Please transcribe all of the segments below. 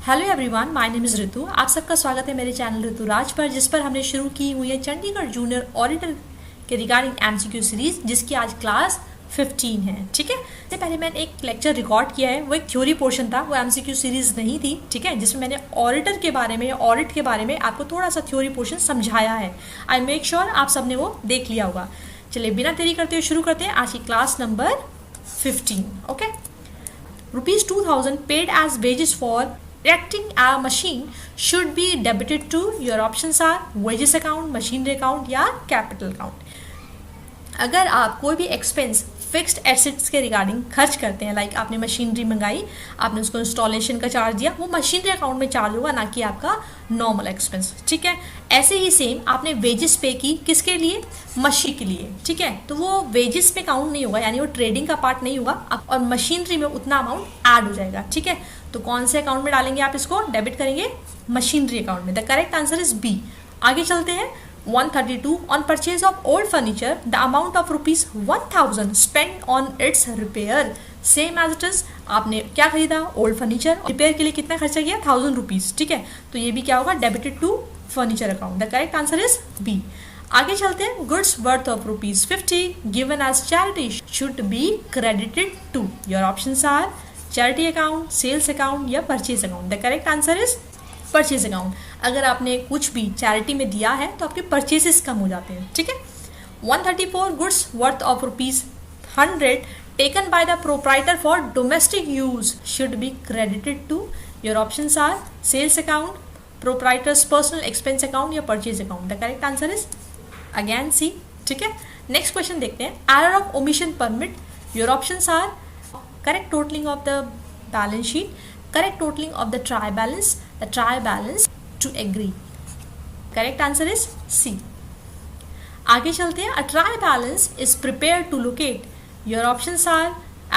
Hello everyone, my name is Ritu. आप सबका स्वागत है मेरे चैनल ऋतु राज पर, जिस पर हमने शुरू की हुई है चंडीगढ़ जूनियर ऑडिटर के रिगार्डिंग एमसीक्यू सीरीज, जिसकी आज क्लास 15 है। ठीक है, इससे पहले मैंने एक लेक्चर रिकॉर्ड किया है, वो एक थ्योरी पोर्शन था, वो एमसीक्यू सीरीज नहीं थी। ठीक है, जिसमें मैंने ऑडिटर के बारे में, ऑडिट के बारे में आपको थोड़ा सा थ्योरी पोर्शन समझाया है। आई मेक श्योर आप सबने वो देख लिया होगा। चलिए बिना देरी करते हुए शुरू करते हैं आज की class number 15। Okay, ₹2000 paid as wages for Erecting a machine should be debited to your options are wages account, machinery account या capital account। अगर आप कोई भी एक्सपेंस फिक्स्ड एसेट्स के रिगार्डिंग खर्च करते हैं, लाइक आपने मशीनरी मंगाई, आपने उसको इंस्टॉलेशन का चार्ज दिया, वो मशीनरी अकाउंट में चार्ज होगा, ना कि आपका नॉर्मल एक्सपेंस। ठीक है, ऐसे ही सेम आपने वेजेस पे की, किसके लिए? मशीन के लिए। ठीक है, तो वो वेजेस पे काउंट नहीं होगा, यानी वो ट्रेडिंग का पार्ट नहीं होगा, और मशीनरी में उतना अमाउंट ऐड हो जाएगा। ठीक है, तो कौन से अकाउंट में डालेंगे आप इसको? डेबिट करेंगे मशीनरी अकाउंट में। The correct answer is B. आगे चलते हैं। 132 on purchase of old furniture the amount of ₹1000 spent on its repair same as it is। आपने क्या खरीदा? ओल्ड फर्नीचर, रिपेयर के लिए कितना खर्चा किया? ₹1000। ठीक है, तो ये भी क्या होगा? Debited to furniture account. The correct answer is B. आगे चलते हैं। Goods worth of ₹50 given as charity should be credited to your options are charity account, sales account या purchase account. The correct answer is purchase account. अगर आपने कुछ भी charity में दिया है तो आपके परचेसेस कम हो जाते हैं। ठीक है। 134 goods worth of ₹100 taken by the proprietor for domestic use should be credited to your options are sales account, proprietor's personal expense account या purchase account. The correct answer is again C. ठीक है, next question देखते हैं। Error of omission permit your options are correct totaling of the balance sheet, correct totaling of the trial balance to agree। correct answer is C। आगे चलते हैं। A trial balance is prepared to locate your options are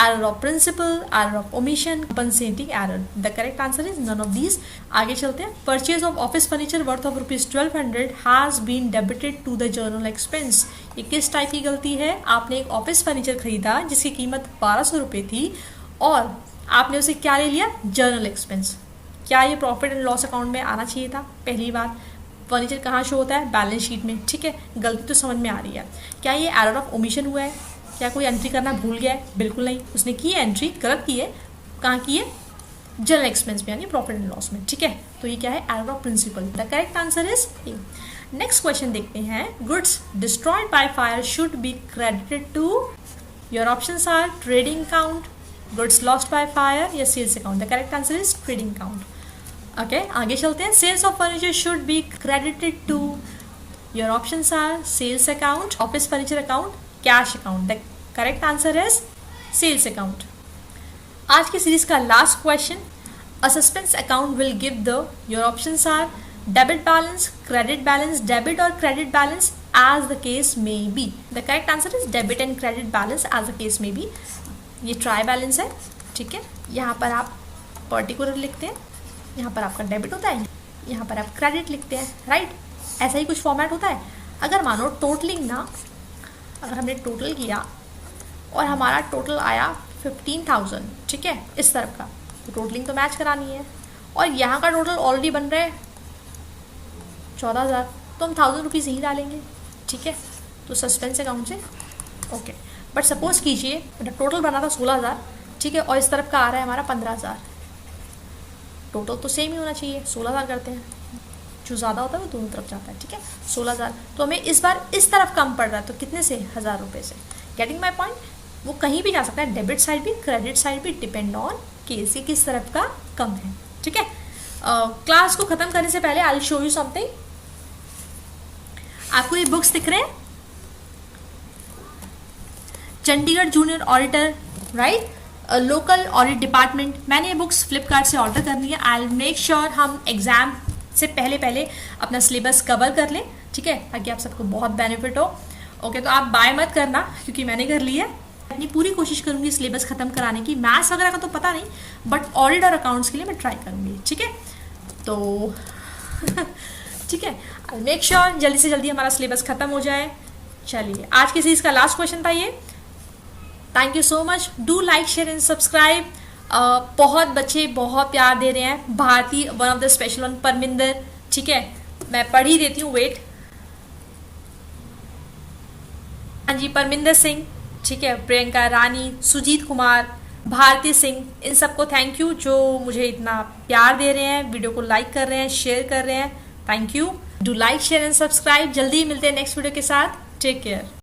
error of principal, error of omission, compensating error। the correct answer is none of these। आगे चलते हैं। Purchase of office furniture worth of ₹1200 has been debited to the journal expense। ये किस type की गलती है? आपने एक ऑफिस फर्नीचर खरीदा जिसकी कीमत ₹1200 थी और आपने उसे क्या ले लिया? Journal expense. क्या ये प्रॉफिट एंड लॉस अकाउंट में आना चाहिए था? पहली बात, फर्नीचर कहाँ शो होता है? बैलेंस शीट में। ठीक है, गलती तो समझ में आ रही है। क्या ये एरर ऑफ ओमिशन हुआ है? क्या कोई एंट्री करना भूल गया है? बिल्कुल नहीं, उसने की है एंट्री, गलत की है। कहाँ की है? जनरल एक्सपेंस में, यानी प्रॉफिट एंड लॉस में। ठीक है, तो ये क्या है? Error of principle. The correct answer is A. Next question देखते हैं। Goods destroyed by fire should be credited to your options are trading account, goods lost by fire या sales account. The correct answer is trading account. Okay, आगे चलते हैं। Sales of furniture should be credited to your options are sales account, office furniture account, cash account. The correct answer is sales account. आज की series का last question. A suspense account will give the your options are debit balance, credit balance, debit और credit balance as the case may be. The correct answer is debit and credit balance as the case may be. ये trial balance है। ठीक है, यहाँ पर आप particular लिखते हैं, यहाँ पर आपका डेबिट होता है, यहाँ पर आप क्रेडिट लिखते हैं। राइट, ऐसा ही कुछ फॉर्मेट होता है। अगर मानो टोटलिंग ना, अगर हमने टोटल किया और हमारा टोटल आया 15,000, ठीक है, इस तरफ का, तो टोटलिंग तो मैच करानी है, और यहाँ का टोटल ऑलरेडी बन रहा है 14,000, तो हम ₹1000 ही डालेंगे। ठीक है, तो सस्पेंस अकाउंट से ओके। बट सपोज कीजिए टोटल बना था 16,000, ठीक है, और इस तरफ का आ रहा है हमारा 15,000, टोटल तो सेम ही होना चाहिए। 16,000 करते हैं, जो ज़्यादा होता है वो दोनों तरफ जाता है। ठीक है, 16,000, तो हमें इस बार इस तरफ कम पड़ रहा है, तो कितने से? ₹1000 से। Getting my point? वो कहीं भी जा सकता है, डेबिट साइड भी, क्रेडिट साइड भी, डिपेंड ऑन केस, ये किस तरफ का कम है। ठीक है, क्लास को ख़त्म करने से पहले I will show you something. आपको ये बुक्स दिख रहे हैं? Chandigarh junior auditor, right, local audit department. मैंने ये बुक्स फ्लिपकार्ट से ऑर्डर करनी है। आई विल मेक श्योर हम एग्जाम से पहले अपना सिलेबस कवर कर लें। ठीक है, ताकि आप सबको बहुत बेनिफिट हो। ओके, तो आप बाय मत करना, क्योंकि मैंने कर ली है। अपनी पूरी कोशिश करूंगी सिलेबस खत्म कराने की। मैथ्स वगैरह का तो पता नहीं, बट ऑडिट और अकाउंट्स के लिए मैं ट्राई करूंगी। ठीक है, तो ठीक है, आई मेक श्योर जल्दी से जल्दी हमारा सिलेबस खत्म हो जाए। चलिए, आज की सीरीज का लास्ट क्वेश्चन था ये। Thank you so much. Do like, share and subscribe. बहुत बच्चे बहुत प्यार दे रहे हैं। Bharti one of the special one, Parminder, ठीक है मैं पढ़ ही देती हूँ, वेट। हाँ जी, परमिंदर सिंह, ठीक है, प्रियंका रानी, सुजीत कुमार, भारती सिंह, इन सबको थैंक यू जो मुझे इतना प्यार दे रहे हैं, वीडियो को लाइक कर रहे हैं, शेयर कर रहे हैं। Thank you. Do like, share and subscribe. जल्दी मिलते हैं नेक्स्ट वीडियो के साथ। Take care.